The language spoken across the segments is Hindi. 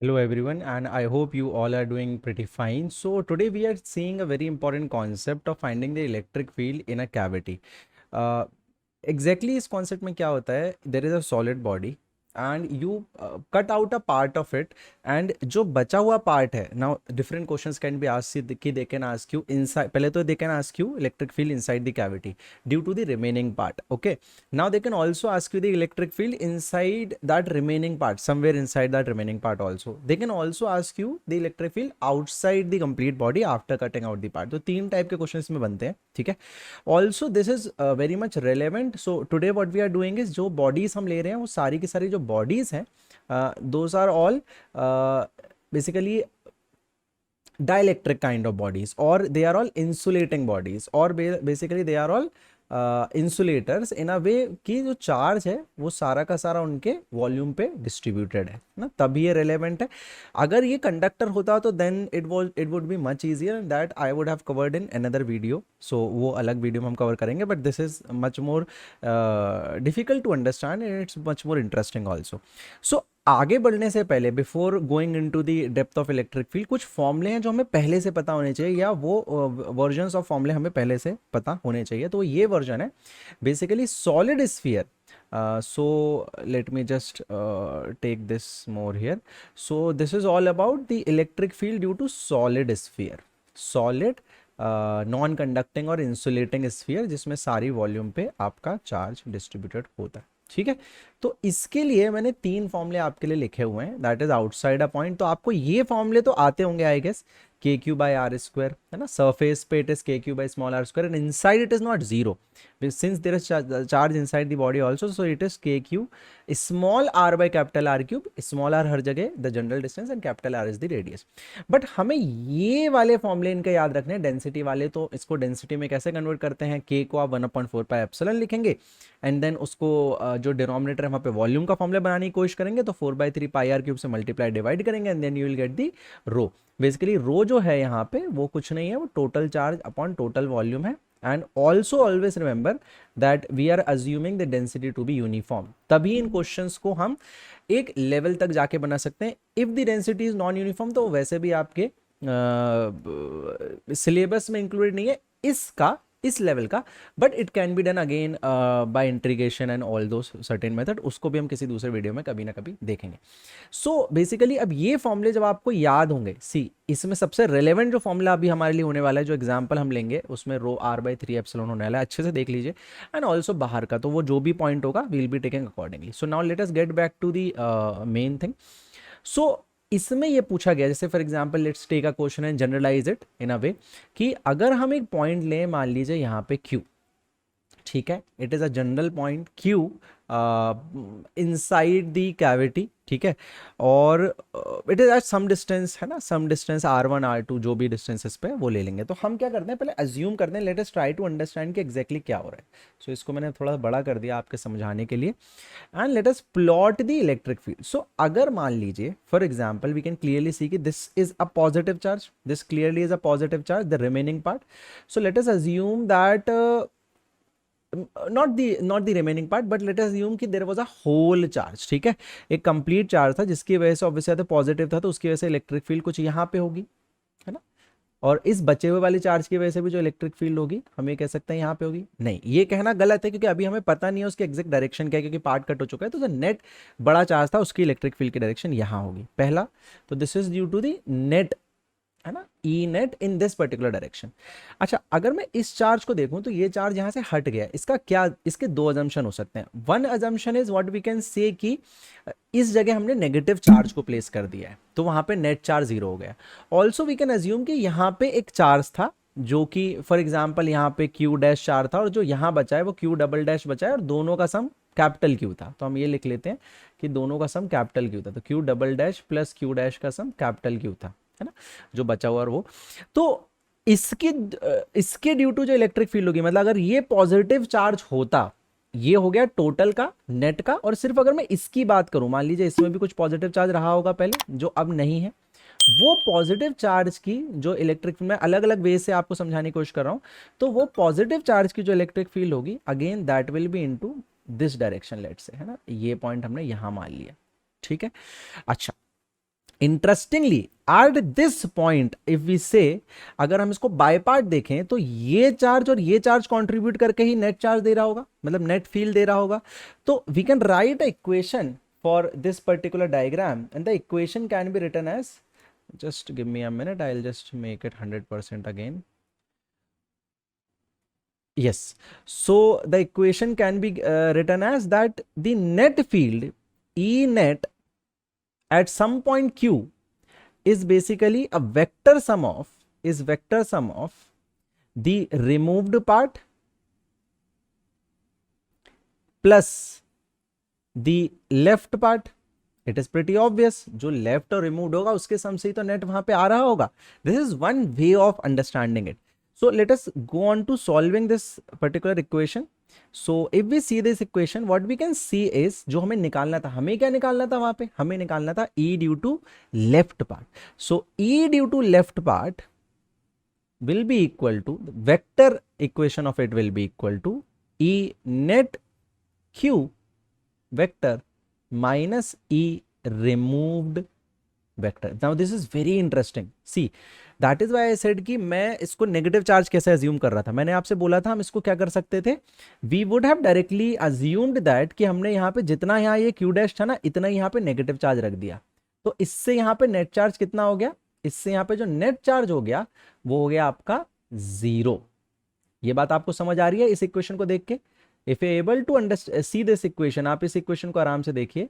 Hello everyone, and I hope you all are doing pretty fine. So today we are seeing a very important concept of finding the electric field in a cavity. Uh, Exactly इस concept में क्या होता है, there is a solid body and you cut out a part of it, and जो बचा हुआ part है, now different questions can be asked कि they can ask you inside, पहले तो they can ask you electric field inside the cavity due to the remaining part. Okay, now they can also ask you the electric field inside that remaining part, somewhere inside that remaining part also. They can also ask you the electric field outside the complete body after cutting out the part. तो तीन टाइप के क्वेश्चन इसमें बनते हैं, ठीक है. Also this is very much relevant. So today what we are doing is, जो बॉडीज हम ले रहे हैं वो सारी की सारी जो बॉडीज हैं, those are all basically dielectric kind of bodies, or they are all insulating bodies, or basically they are all insulators in a way कि जो चार्ज है वो सारा का सारा उनके वॉल्यूम पे डिस्ट्रीब्यूटेड है ना, तभी ये रेलेवेंट है. अगर ये कंडक्टर होता तो then it would be much easier that I would have covered in another video. So वो अलग वीडियो में हम कवर करेंगे, but this is much more difficult to understand and it's much more interesting also. So आगे बढ़ने से पहले, before going into the depth of electric field, कुछ फॉर्मूले हैं जो हमें पहले से पता होने चाहिए, या वो वर्जन्स ऑफ फॉर्मूले हमें पहले से पता होने चाहिए. तो ये वर्जन है basically solid sphere. So let me just take this more here. So this is all about the electric field due to solid sphere, solid non conducting और इंसुलेटिंग स्फीयर, जिसमें सारी वॉल्यूम पे आपका चार्ज डिस्ट्रीब्यूटेड होता है, ठीक है. तो इसके लिए मैंने तीन फॉर्मूले आपके लिए लिखे हुए हैं, that is outside a point. तो आपको ये फॉर्मूले तो आते होंगे I guess, K Q by R square है ना, सरफेस पे it is K Q by small R square, and inside it is not zero since there is charge inside the body also, so it is K Q small R by capital R cube. Small R हर जगह the general distance and capital are is the radius. But हमें ये वाले फॉर्मूले इनके याद रखने हैं, डेंसिटी वाले. तो इसको डेंसिटी में कैसे कन्वर्ट करते हैं, के को आप 1/4 पाई एप्सिलॉन लिखेंगे, एंड देन उसको जो डिनोमिनेटर है वहाँ पे वॉल्यूम का फॉर्मूला बनाने की कोशिश करेंगे, तो 4/3 पाई आर क्यूब से मल्टीप्लाई डिवाइड करेंगे, and then you will get the rho. Basically rho जो है यहाँ पे वो कुछ नहीं है, वो total charge upon total volume है. And also always remember that we are assuming the density to be uniform, तभी इन क्वेश्चंस को हम एक लेवल तक जाके बना सकते हैं. If the density is non uniform तो वैसे भी आपके सिलेबस में इंक्लूडेड नहीं है इसका, इस लेवल का, but it can be done again bye integration and all दो सर्टेन मेथड. उसको भी हम किसी दूसरे वीडियो में कभी ना कभी देखेंगे. सो बेसिकली अब ये फॉर्मूले जब आपको याद होंगे, सी इसमें सबसे रेलेवेंट जो फॉर्मूला अभी हमारे लिए होने वाला है, जो एग्जांपल हम लेंगे उसमें रो r/3 एप्सिलॉन होने वाला है, अच्छे से देख लीजिए. एंड ऑल्सो बाहर का तो वो जो भी पॉइंट होगा will be taking accordingly. So now let us get back to the main thing. So इसमें ये पूछा गया, जैसे for example let's take a question and generalise it in a way कि अगर हम एक पॉइंट लें, मान लीजिए यहाँ पे Q, ठीक है, it is a general point Q inside the cavity, ठीक है, और it is at some distance है ना, सम डिस्टेंस r1 r2 जो भी डिस्टेंसेस पे वो ले लेंगे. तो हम क्या करते हैं, पहले अज्यूम करते हैं, let us try to understand कि एग्जैक्टली क्या हो रहा है. सो इसको मैंने थोड़ा बड़ा कर दिया आपके समझाने के लिए. And let us plot the electric field. So अगर मान लीजिए for example we can clearly see कि this is a positive charge, this clearly is a positive charge, the remaining part. So let us assume that not the remaining part, but let us assume कि there was a whole charge, ठीक है, एक कंप्लीट चार्ज था जिसकी वजह से ऑब्वियसली पॉजिटिव था, तो उसकी वजह से इलेक्ट्रिक फील्ड कुछ यहाँ पे होगी, है ना. और इस बचे हुए वाले चार्ज की वजह से भी जो इलेक्ट्रिक फील्ड होगी हम ये कह सकते हैं यहाँ पे होगी. नहीं, ये कहना गलत है, क्योंकि अभी हमें पता नहीं है उसकी एग्जैक्ट डायरेक्शन क्या है, क्योंकि पार्ट कट हो चुका है. तो जो नेट बड़ा चार्ज था उसकी इलेक्ट्रिक फील्ड की डायरेक्शन यहाँ होगी, पहला. तो this is due to the net, है ना, E net in this particular direction. अच्छा, अगर मैं इस चार्ज को देखूं तो ये चार्ज यहां से हट गया, इसका क्या, इसके दो अजम्पशन हो सकते हैं. One assumption is what we can say कि इस जगह हमने नेगेटिव चार्ज को प्लेस कर दिया है, तो वहां पे नेट चार्ज जीरो हो गया. ऑल्सो वी कैन अज्यूम कि यहाँ पे एक चार्ज था जो कि फॉर एग्जाम्पल यहाँ पे क्यू डैश चार्ज था, और जो यहाँ बचा है वो क्यू डबल डैश बचा है, और दोनों का सम कैपिटल क्यू था. तो हम ये लिख लेते हैं कि दोनों का सम कैपिटल क्यू था, तो Q double dash plus Q dash का सम कैपिटल क्यू था, है ना, जो बचा हुआ. और वो तो इसकी इसके ड्यू टू जो इलेक्ट्रिक फील्ड होगी, मतलब अगर ये पॉजिटिव चार्ज होता, ये हो गया टोटल का, नेट का. और सिर्फ अगर मैं इसकी बात करूं, मान लीजिए इसमें भी कुछ पॉजिटिव चार्ज रहा होगा पहले जो अब नहीं है, वो पॉजिटिव चार्ज की जो इलेक्ट्रिक फील्ड, मैं अलग अलग वे से आपको समझाने की कोशिश कर रहा हूं, तो वो पॉजिटिव चार्ज की जो इलेक्ट्रिक फील्ड होगी again that will B into this direction, let's say, है ना, ये पॉइंट हमने यहां मान लिया, ठीक है. अच्छा, interestingly at this point if we say, अगर हम इसको बाय पार्ट देखें तो ये चार्ज और ये चार्ज कंट्रीब्यूट करके ही नेट चार्ज दे रहा होगा, मतलब नेट फील्ड दे रहा होगा. तो we can write a equation for this particular diagram and the equation can be written as, just give me a minute, I'll just make it 100% again. Yes, so the equation can be written as that the net field E net at some point q is basically a vector sum of, is vector sum of the removed part plus the left part. It is pretty obvious, जो लेफ्ट और रिमूव होगा उसके सम से ही तो नेट वहां पे आ रहा होगा. This is one way of understanding it. So let us go on to solving this particular equation. So if we see this equation what we can see is, जो हमें निकालना था, हमें क्या निकालना था वहां पे, हमें निकालना था E due to left part. So E due to left part will be equal to, the vector equation of it will be equal to E net Q vector minus E removed vector. Now this is very interesting. See, that is why I said कि मैं इसको नेगेटिव चार्ज कैसे अज्यूम कर रहा था. मैंने आपसे बोला था हम इसको क्या कर सकते थे, we would have directly assumed that कि हमने यहाँ पे जितना यहाँ ये क्यू डैश था ना, इतना यहाँ पे नेगेटिव चार्ज रख दिया. तो इससे यहाँ पे नेट चार्ज कितना हो गया, इससे यहाँ पे जो नेट चार्ज हो गया वो हो गया आपका 0. ये बात आपको समझ आ रही है इस इक्वेशन को देख के. If you able to understand see this equation, आप इस इक्वेशन को आराम से देखिए.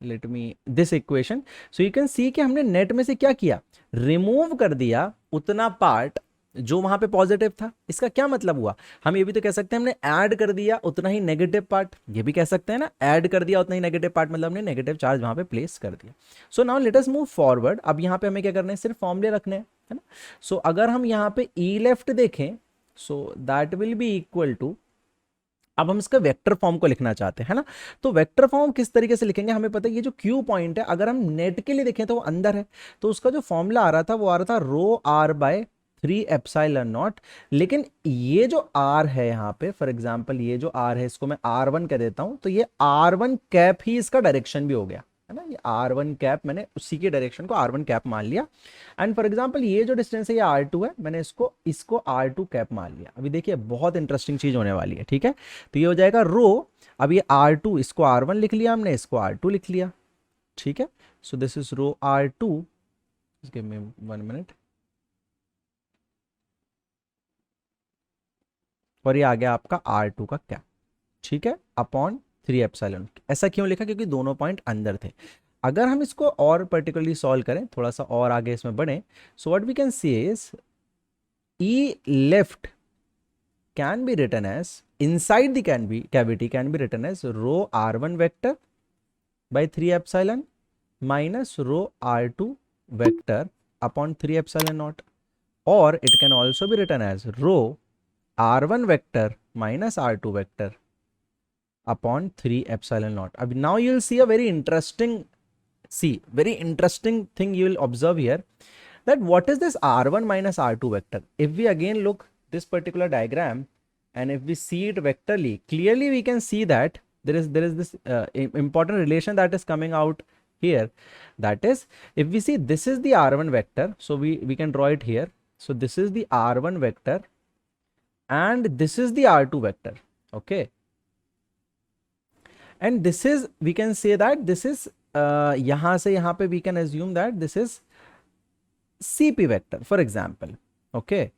Let me this equation. So you can see कि हमने नेट में से क्या किया, रिमूव कर दिया उतना पार्ट जो वहां पे पॉजिटिव था. इसका क्या मतलब हुआ, हम ये भी तो कह सकते हैं हमने ऐड कर दिया उतना ही नेगेटिव पार्ट, ये भी कह सकते हैं ना, ऐड कर दिया उतना ही नेगेटिव पार्ट, मतलब हमने नेगेटिव चार्ज वहां पे प्लेस कर दिया. सो now let us move forward. अब यहाँ पे हमें क्या करना है, सिर्फ फॉर्मूले रखने हैं, है ना. सो अगर हम यहाँ पे ई लेफ्ट देखें, so that will be equal to, अब हम इसका वेक्टर फॉर्म को लिखना चाहते हैं, है ना. तो वेक्टर फॉर्म किस तरीके से लिखेंगे, हमें पता है ये जो क्यू पॉइंट है, अगर हम नेट के लिए देखें तो वो अंदर है, तो उसका जो फॉर्मूला आ रहा था वो आ रहा था रो आर बाय 3 एप्सिलॉन नॉट. लेकिन ये जो आर है यहाँ पे, फॉर एग्जांपल ये जो आर है इसको मैं R1 कह देता हूं, तो ये R1 कैप ही इसका डायरेक्शन भी हो गया, है ना. ये R1 कैप, मैंने उसी के डायरेक्शन को R1 कैप मान लिया. एंड फॉर एग्जांपल ये जो डिस्टेंस है ये R2 है, मैंने इसको इसको R2 कैप मान लिया. अभी देखिए बहुत इंटरेस्टिंग चीज होने वाली है, ठीक है. तो ये हो जाएगा रो, अब ये R2, इसको R1 लिख लिया हमने, इसको R2 लिख लिया, ठीक है. So this is row R2, give me 1 minute, और ये आ गया आपका R2 का कैप, ठीक है, अपॉन 3 एप्सिलॉन. ऐसा क्यों लिखा, क्योंकि दोनों पॉइंट अंदर थे. अगर हम इसको और पर्टिकुलरली सॉल्व करें, थोड़ा सा और आगे इसमें बढ़े, so what we can see is E left can be written as, inside the cavity can be written as rho R1 vector by 3 epsilon minus rho R2 vector upon 3 epsilon nought, और it can also be written as rho R1 vector minus R2 vector upon 3 epsilon naught. Ab now you will see a very interesting thing you will observe here, that what is this R1 minus R2 vector. If we again look this particular diagram and if we see it vectorly, clearly we can see that there is this important relation that is coming out here. That is, if we see this is the R1 vector, so we can draw it here. So this is the R1 vector and this is the R2 vector, okay, and this is, we can say that this is yahan se yahan pe we can assume that this is CP vector, for example, okay.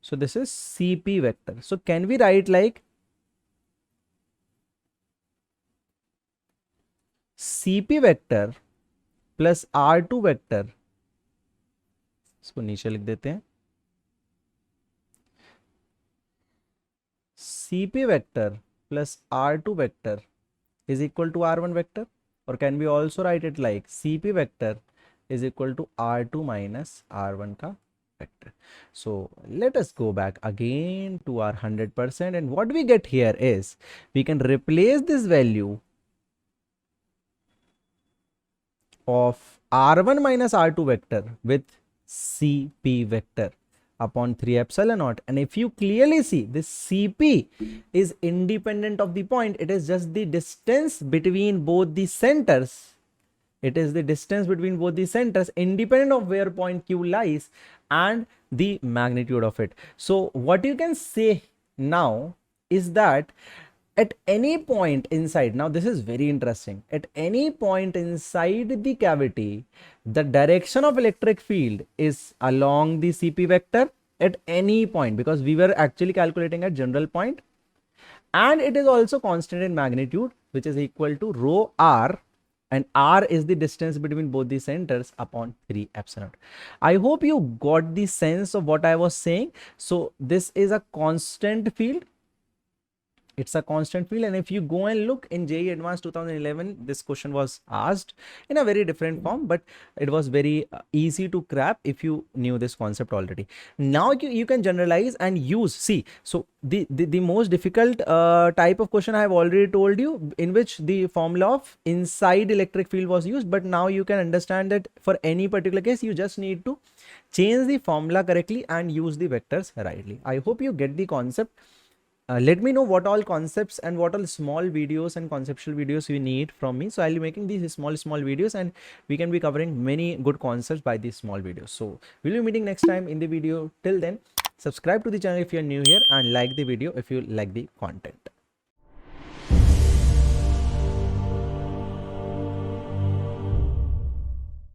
So this is CP vector. So can we write like CP vector plus R2 vector, इसको नीचे लिख देते हैं, CP vector plus R2 vector is equal to R1 vector, or can we also write it like CP vector is equal to R2 minus R1 का vector. So let us go back again to our 100%, and what we get here is we can replace this value of R1 minus R2 vector with CP vector upon 3 epsilon naught. And if you clearly see, this CP is independent of the point, it is just the distance between both the centers, It is the distance between both the centers independent of where point Q lies and the magnitude of it. So what you can say now is that at any point inside, now this is very interesting, at any point inside the cavity, the direction of electric field is along the CP vector at any point, because we were actually calculating at general point, and it is also constant in magnitude, which is equal to rho r, and r is the distance between both the centers upon 3 epsilon. I hope you got the sense of what I was saying. So this is a constant field. It's a constant field, and if you go and look in JEE Advanced 2011, this question was asked in a very different form, but it was very easy to grab if you knew this concept already. Now you can generalize and use, see, so the most difficult type of question I have already told you, in which the formula of inside electric field was used, but now you can understand that for any particular case, you just need to change the formula correctly and use the vectors rightly. I hope you get the concept. Let me know what all concepts and what all small videos and conceptual videos you need from me. So I'll be making these small videos, and we can be covering many good concepts by these small videos. So we'll be meeting next time in the video. Till then, subscribe to the channel if you're new here, and like the video if you like the content.